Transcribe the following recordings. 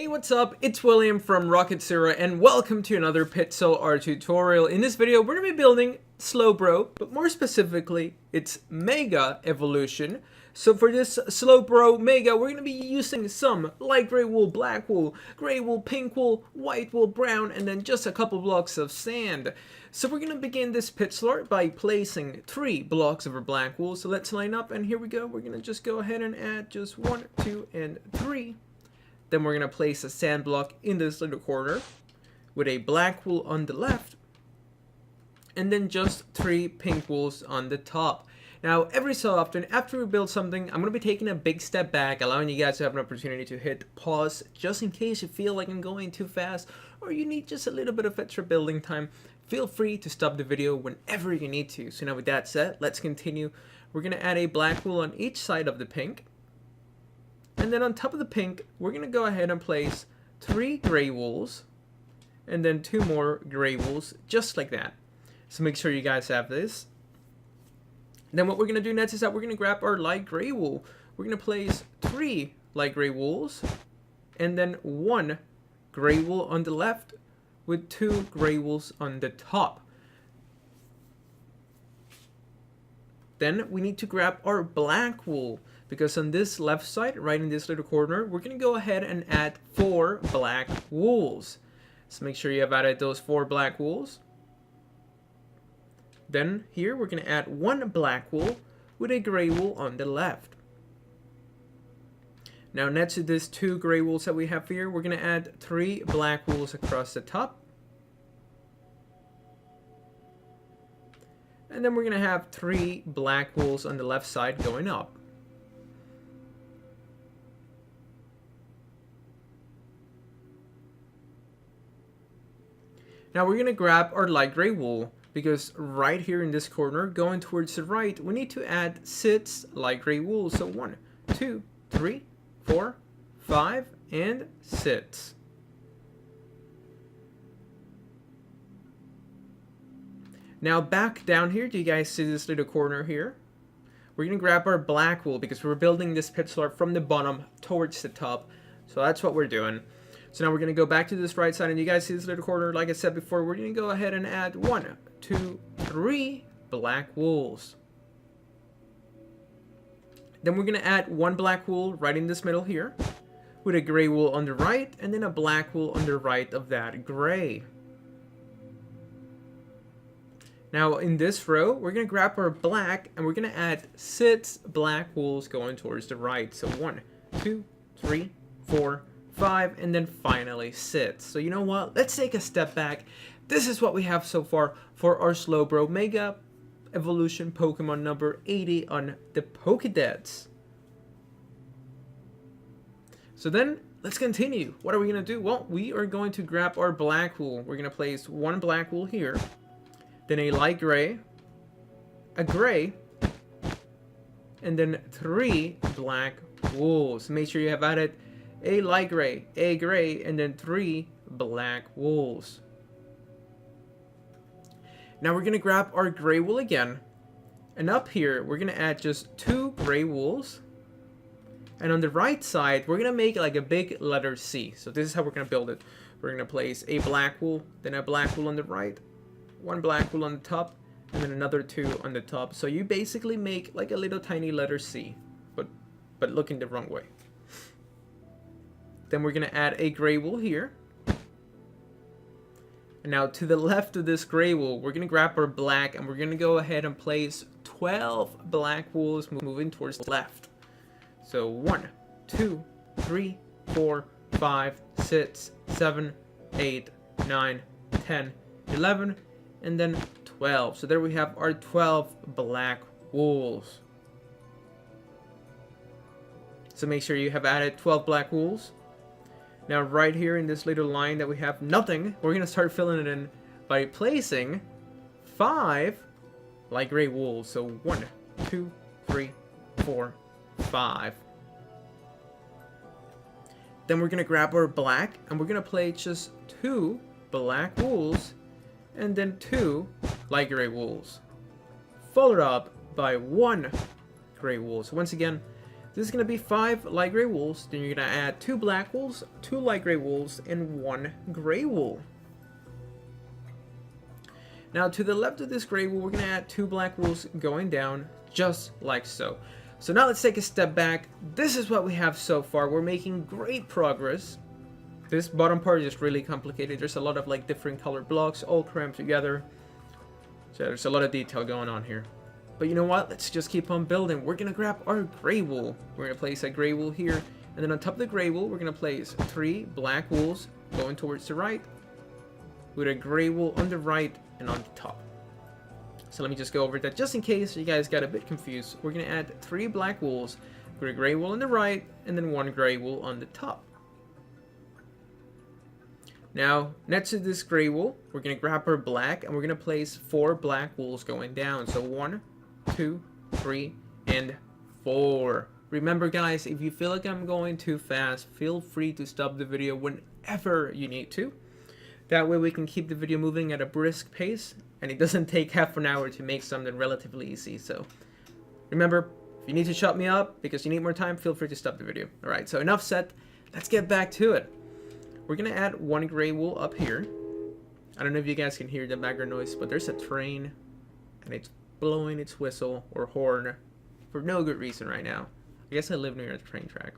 Hey, what's up? It's William from Rocket Zero and welcome to another Pixel art tutorial. In this video, we're going to be building Slowbro, but more specifically, its Mega Evolution. So for this Slowbro Mega, we're going to be using some light gray wool, black wool, gray wool, pink wool, white wool, brown, and then just a couple blocks of sand. So we're going to begin this pixel art by placing 3 blocks of our black wool. So let's line up, and here we go. We're going to just go ahead and add just 1, 2, and 3. Then we're going to place a sand block in this little corner with a black wool on the left, and then just 3 pink wools on the top. Now, every so often, after we build something, I'm going to be taking a big step back, allowing you guys to have an opportunity to hit pause, just in case you feel like I'm going too fast, or you need just a little bit of extra building time. Feel free to stop the video whenever you need to. So now with that said, let's continue. We're going to add a black wool on each side of the pink. And then on top of the pink, we're going to go ahead and place 3 gray wools, and then 2 more gray wools, just like that. So make sure you guys have this. Then what we're going to do next is that we're going to grab our light gray wool. We're going to place 3 light gray wools, and then 1 gray wool on the left with 2 gray wools on the top. Then we need to grab our black wool, because on this left side, right in this little corner, we're going to go ahead and add 4 black wools. So make sure you have added those 4 black wools. Then here we're going to add 1 black wool with a gray wool on the left. Now next to these 2 gray wools that we have here, we're going to add 3 black wools across the top. And then we're going to have 3 black wools on the left side going up. Now we're going to grab our light gray wool, because right here in this corner, going towards the right, we need to add 6 light gray wool. So 1, 2, 3, 4, 5, and 6. Now back down here, do you guys see this little corner here? We're going to grab our black wool, because we're building this pixel art from the bottom towards the top. So that's what we're doing. So now we're going to go back to this right side, and you guys see this little corner. Like I said before, we're going to go ahead and add 1, 2, 3 black wools. Then we're going to add 1 black wool right in this middle here, with a gray wool on the right, and then a black wool on the right of that gray. Now in this row, we're going to grab our black, and we're going to add 6 black wools going towards the right. So 1, 2, 3, 4, 5, and then finally 6. So you know what? Let's take a step back. This is what we have so far for our Slowbro Mega Evolution Pokemon number 80 on the Pokédex. So then, let's continue. What are we going to do? Well, we are going to grab our black wool. We're going to place 1 black wool here, then a light gray, a gray, and then 3 black wools. Make sure you have added a light gray, a gray, and then 3 black wools. Now we're going to grab our gray wool again, and up here we're going to add just 2 gray wools, and on the right side we're going to make like a big letter C. So this is how we're going to build it. We're going to place a black wool, then a black wool on the right, 1 black wool on the top, and then another 2 on the top. So you basically make like a little tiny letter C, but looking the wrong way. Then we're going to add a gray wool here. And now to the left of this gray wool, we're going to grab our black, and we're going to go ahead and place 12 black wools moving towards the left. So 1, 2, 3, 4, 5, 6, 7, 8, 9, 10, 11, and then 12. So there we have our 12 black wools. So make sure you have added 12 black wools. Now right here in this little line that we have nothing, we're going to start filling it in by placing 5 light gray wools. So 1, 2, 3, 4, 5. Then we're going to grab our black, and we're going to place just 2 black wools, and then 2 light gray wools, followed up by 1 gray wool. So once again, This is going to be 5 light gray wools. Then you're going to add 2 black wools, 2 light gray wools, and 1 gray wool. Now to the left of this gray wool, we're going to add 2 black wools going down, just like so. So now let's take a step back. This is what we have so far. We're making great progress. This bottom part is really complicated. There's a lot of like different colored blocks all crammed together. So there's a lot of detail going on here. But you know what? Let's just keep on building. We're going to grab our gray wool. We're going to place a gray wool here. And then on top of the gray wool, we're going to place 3 black wools going towards the right, with a gray wool on the right and on the top. So let me just go over that just in case you guys got a bit confused. We're going to add 3 black wools with a gray wool on the right and then 1 gray wool on the top. Now, next to this gray wool, we're going to grab our black and we're going to place 4 black wools going down. So 1, 2, 3, and 4. Remember guys, if you feel like I'm going too fast, feel free to stop the video whenever you need to. That way we can keep the video moving at a brisk pace and it doesn't take half an hour to make something relatively easy. So remember, if you need to shut me up because you need more time, feel free to stop the video. Alright, so enough said, let's get back to it. We're going to add 1 gray wool up here. I don't know if you guys can hear the background noise, but there's a train and it's blowing its whistle or horn for no good reason right now. I guess I live near a train track.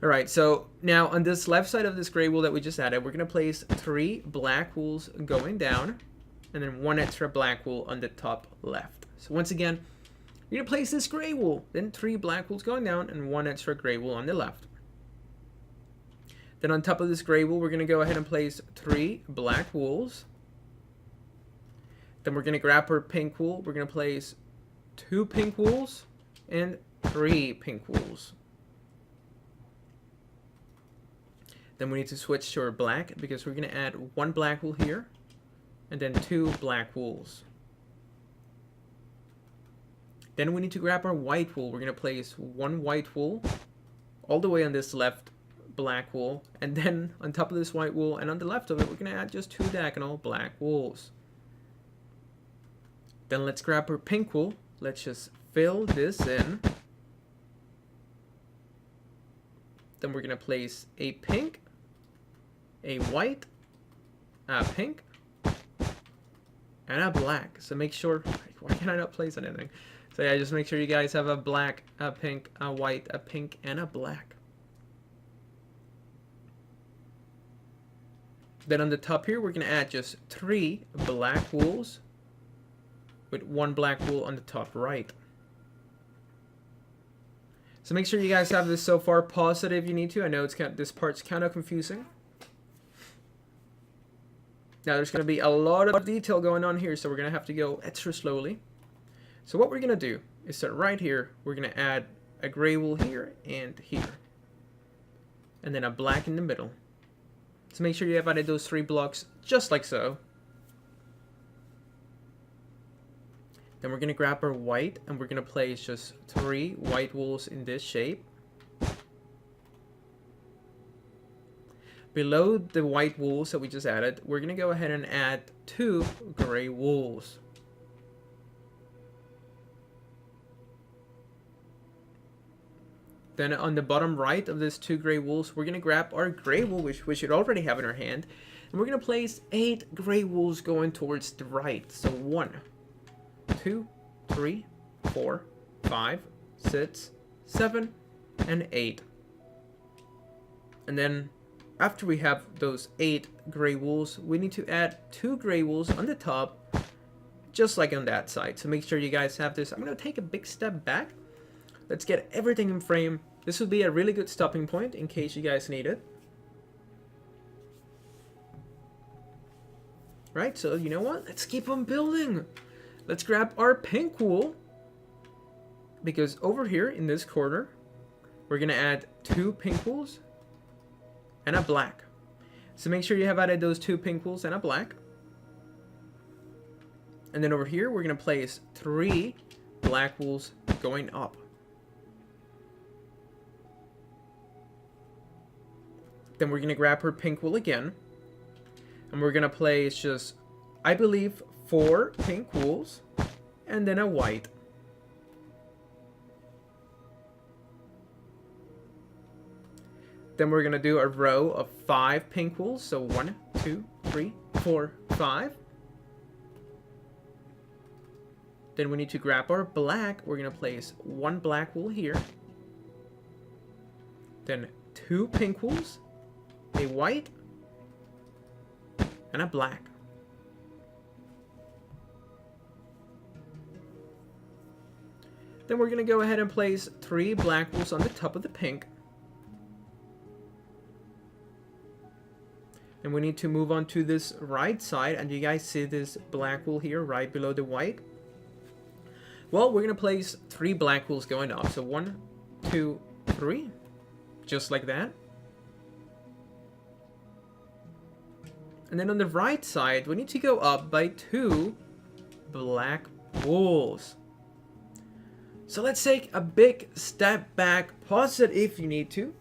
Alright, so now on this left side of this gray wool that we just added, we're going to place 3 black wools going down and then 1 extra black wool on the top left. So once again, you're going to place this gray wool, then 3 black wools going down and 1 extra gray wool on the left. Then on top of this gray wool, we're going to go ahead and place 3 black wools. Then we're going to grab our pink wool. We're going to place 2 pink wools and 3 pink wools. Then we need to switch to our black because we're going to add 1 black wool here and then 2 black wools. Then we need to grab our white wool. We're going to place 1 white wool all the way on this left black wool, and then on top of this white wool and on the left of it, we're going to add just 2 diagonal black wools. Then let's grab our pink wool. Let's just fill this in. Then we're going to place a pink, a white, a pink, and a black. So make sure, why can I not place anything? So yeah, just make sure you guys have a black, a pink, a white, a pink, and a black. Then on the top here, we're going to add just 3 black wools with 1 black wool on the top right. So make sure you guys have this so far. Pause it if you need to. I know this part's kind of confusing. Now there's going to be a lot of detail going on here, so we're going to have to go extra slowly. So what we're going to do is start right here. We're going to add a gray wool here and here. And then a black in the middle. So make sure you have added those 3 blocks just like so. Then we're going to grab our white and we're going to place just 3 white wools in this shape. Below the white wools that we just added, we're going to go ahead and add 2 gray wools. Then on the bottom right of this 2 gray wools, we're going to grab our gray wool, which we should already have in our hand. And we're going to place 8 gray wools going towards the right. So 1, 2, 3, 4, 5, 6, 7, and 8. And then after we have those 8 gray wools, we need to add 2 gray wools on the top, just like on that side. So make sure you guys have this. I'm going to take a big step back. Let's get everything in frame. This would be a really good stopping point in case you guys need it. Right, so you know what? Let's keep on building. Let's grab our pink wool. Because over here in this corner, we're going to add 2 pink wools and a black. So make sure you have added those 2 pink wools and a black. And then over here, we're going to place 3 black wools going up. Then we're going to grab her pink wool again. And we're going to place just, I believe, 4 pink wools. And then a white. Then we're going to do a row of 5 pink wools. So 1, 2, 3, 4, 5. Then we need to grab our black. We're going to place 1 black wool here. Then 2 pink wools, a white, and a black. Then we're going to go ahead and place 3 black wools on the top of the pink. And we need to move on to this right side. And you guys see this black wool here right below the white? Well, we're going to place 3 black wools going up. So 1, 2, 3. Just like that. And then on the right side, we need to go up by 2 black wools. So let's take a big step back. Pause it if you need to.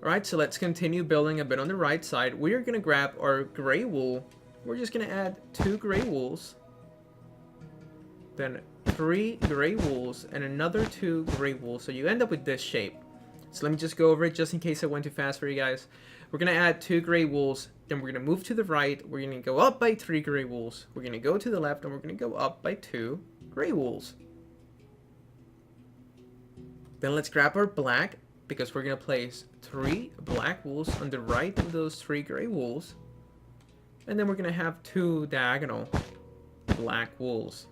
Alright, so let's continue building a bit on the right side. We're going to grab our gray wool. We're just going to add 2 gray wools. Then 3 gray wools and another 2 gray wools. So you end up with this shape. So let me just go over it just in case I went too fast for you guys. We're going to add 2 gray wools. Then we're going to move to the right. We're going to go up by 3 gray wools. We're going to go to the left and we're going to go up by 2 gray wools. Then let's grab our black because we're going to place 3 black wools on the right of those 3 gray wools. And then we're going to have 2 diagonal black wools.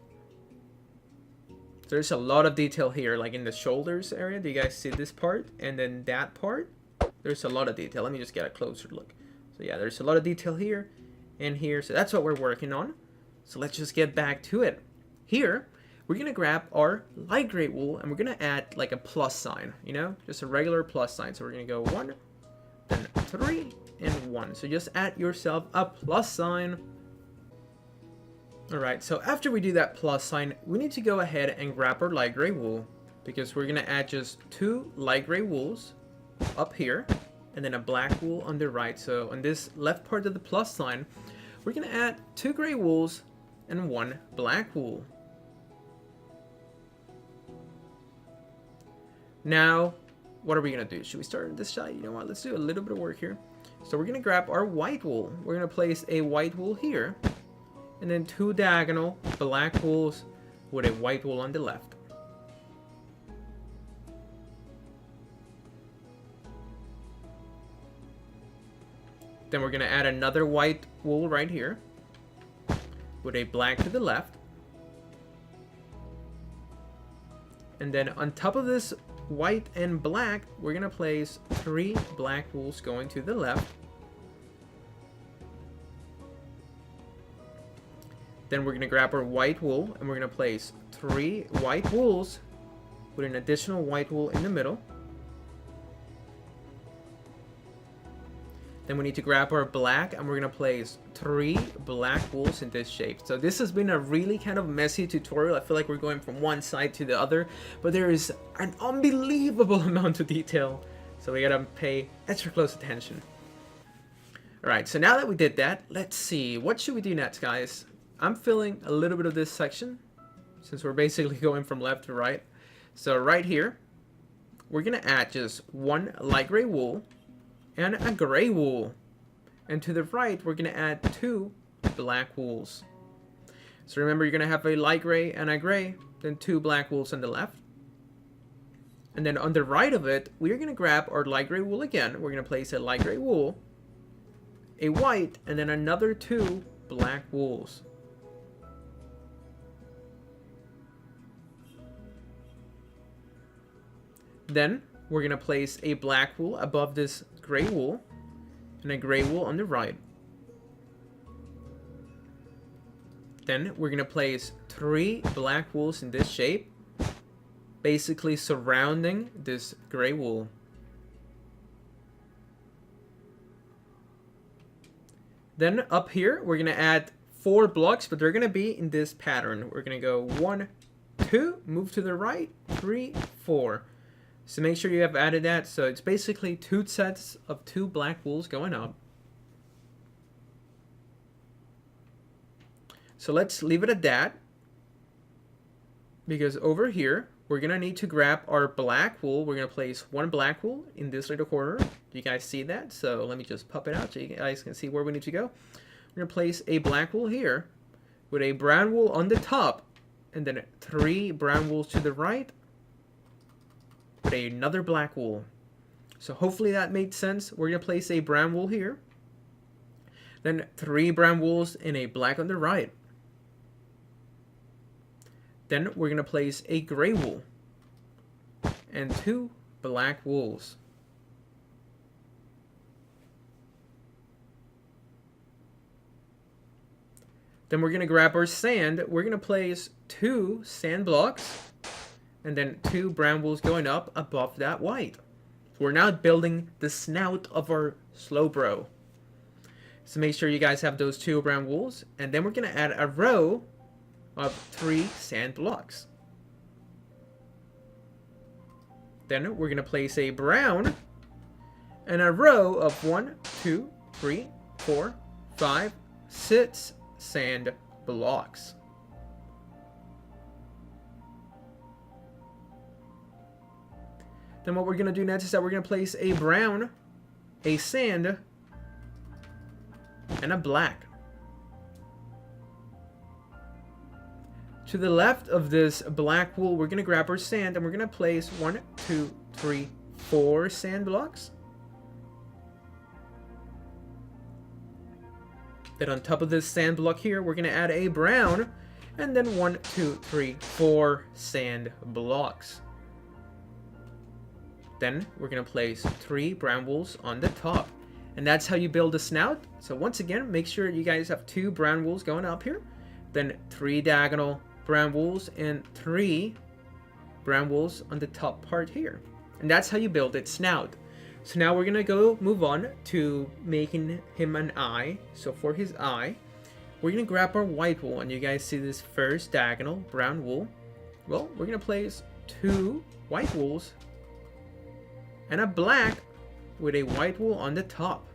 There's a lot of detail here, like in the shoulders area. Do you guys see this part? And then that part. There's a lot of detail. Let me just get a closer look. So yeah, there's a lot of detail here and here. So that's what we're working on. So let's just get back to it. Here, we're going to grab our light gray wool and we're going to add like a plus sign, you know, just a regular plus sign. So we're going to go 1, then 3, and 1. So just add yourself a plus sign. Alright, so after we do that plus sign, we need to go ahead and grab our light gray wool because we're going to add just 2 light gray wools up here and then a black wool on the right. So on this left part of the plus sign, we're going to add 2 gray wools and 1 black wool. Now, what are we going to do? Should we start on this side? You know what? Let's do a little bit of work here. So we're going to grab our white wool. We're going to place a white wool here. And then 2 diagonal black wools with a white wool on the left. Then we're going to add another white wool right here with a black to the left. And then on top of this white and black, we're going to place 3 black wools going to the left. Then we're going to grab our white wool and we're going to place 3 white wools with an additional white wool in the middle. Then we need to grab our black and we're going to place 3 black wools in this shape. So this has been a really kind of messy tutorial. I feel like we're going from one side to the other, but there is an unbelievable amount of detail. So we got to pay extra close attention. Alright, so now that we did that, let's see. What should we do next, guys? I'm filling a little bit of this section since we're basically going from left to right. So right here, we're going to add just 1 light gray wool and a gray wool. And to the right, we're going to add 2 black wools. So remember, you're going to have a light gray and a gray, then 2 black wools on the left. And then on the right of it, we're going to grab our light gray wool again. We're going to place a light gray wool, a white, and then another 2 black wools. Then we're going to place a black wool above this gray wool and a gray wool on the right. Then we're going to place 3 black wools in this shape, basically surrounding this gray wool. Then up here, we're going to add 4 blocks, but they're going to be in this pattern. We're going to go 1, 2, move to the right, 3, 4. So make sure you have added that. So it's basically 2 sets of 2 black wools going up. So let's leave it at that. because over here, we're going to need to grab our black wool. We're going to place one black wool in this little corner. Do you guys see that? So let me just pop it out so you guys can see where we need to go. We're going to place a black wool here with a brown wool on the top, and then 3 brown wools to the right with another black wool. So hopefully that made sense. We're going to place a brown wool here, then 3 brown wools and a black on the right. Then we're going to place a gray wool and 2 black wools. Then we're going to grab our sand. We're going to place 2 sand blocks and then 2 brown wools going up above that white. So we're now building the snout of our Slowbro. So make sure you guys have those 2 brown wools. And then we're going to add a row of 3 sand blocks. Then we're going to place a brown and a row of 1, 2, 3, 4, 5, 6 sand blocks. Then what we're going to do next is that we're going to place a brown, a sand, and a black. To the left of this black wool, we're going to grab our sand and we're going to place 1, 2, 3, 4 sand blocks. Then on top of this sand block here, we're going to add a brown, and then 1, 2, 3, 4 sand blocks. Then we're going to place 3 brown wools on the top. And that's how you build a snout. So once again, make sure you guys have 2 brown wools going up here, then 3 diagonal brown wools and 3 brown wools on the top part here. And that's how you build its snout. So now we're going to move on to making him an eye. So for his eye, we're going to grab our white wool. And you guys see this first diagonal brown wool. Well, we're going to place 2 white wools and a black with a white wool on the top.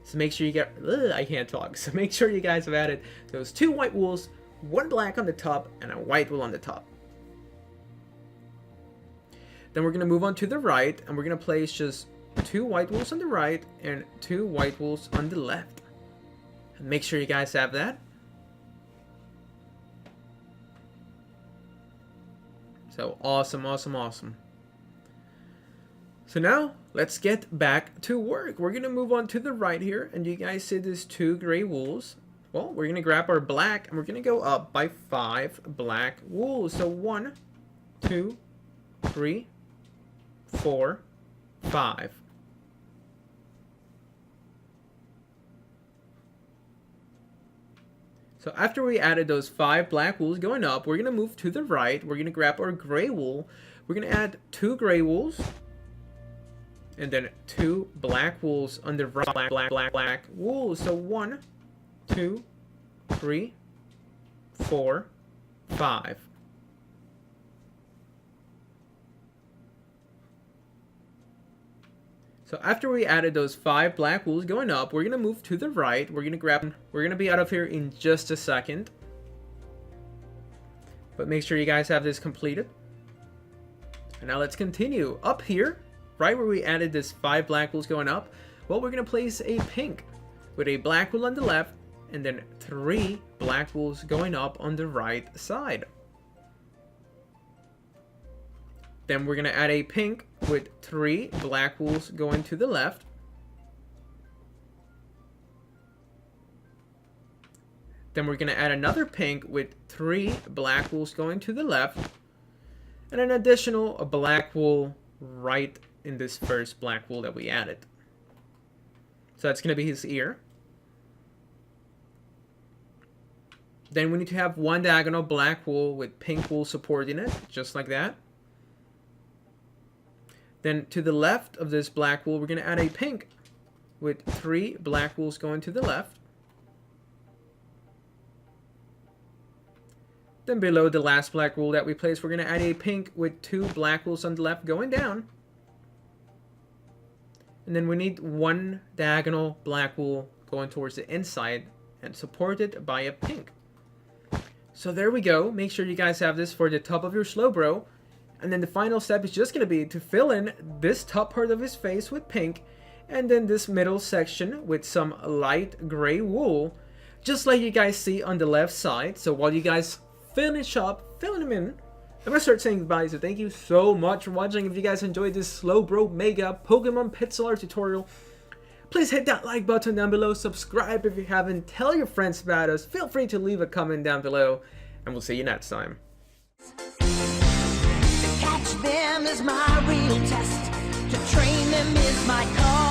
So make sure you get, I can't talk. So make sure you guys have added those 2 white wools, 1 black on the top, and a white wool on the top. Then we're going to move on to the right, and we're going to place just 2 white wools on the right and 2 white wools on the left. And make sure you guys have that. So awesome, awesome, awesome. So now let's get back to work. We're going to move on to the right here, and you guys see these 2 gray wools. Well, we're going to grab our black, and we're going to go up by 5 black wools. So 1, 2, 3, 4, 5. So after we added those 5 black wools going up, we're going to move to the right. We're going to grab our gray wool. We're going to add 2 gray wools. And then 2 black wools on the right, black wool. So 1, 2, 3, 4, 5. So after we added those 5 black wools going up, we're going to move to the right. We're going to be out of here in just a second. But make sure you guys have this completed. And now let's continue. Up here, right where we added this 5 black wools going up, well, we're going to place a pink with a black wool on the left and then 3 black wools going up on the right side. Then we're going to add a pink with 3 black wools going to the left. Then we're going to add another pink with 3 black wools going to the left. And an additional black wool right in this first black wool that we added. So that's going to be his ear. Then we need to have 1 diagonal black wool with pink wool supporting it, just like that. Then to the left of this black wool, we're going to add a pink with 3 black wools going to the left. Then below the last black wool that we placed, we're going to add a pink with 2 black wools on the left going down. And then we need 1 diagonal black wool going towards the inside and supported by a pink. So there we go. Make sure you guys have this for the top of your Slowbro. And then the final step is just going to be to fill in this top part of his face with pink. And then this middle section with some light gray wool. Just like you guys see on the left side. So while you guys finish up filling them in, I'm going to start saying goodbye, so thank you so much for watching. If you guys enjoyed this Slowbro Mega Pokemon pixel art tutorial, please hit that like button down below, subscribe if you haven't, tell your friends about us, feel free to leave a comment down below, and we'll see you next time. To catch them is my real test, to train them is my call.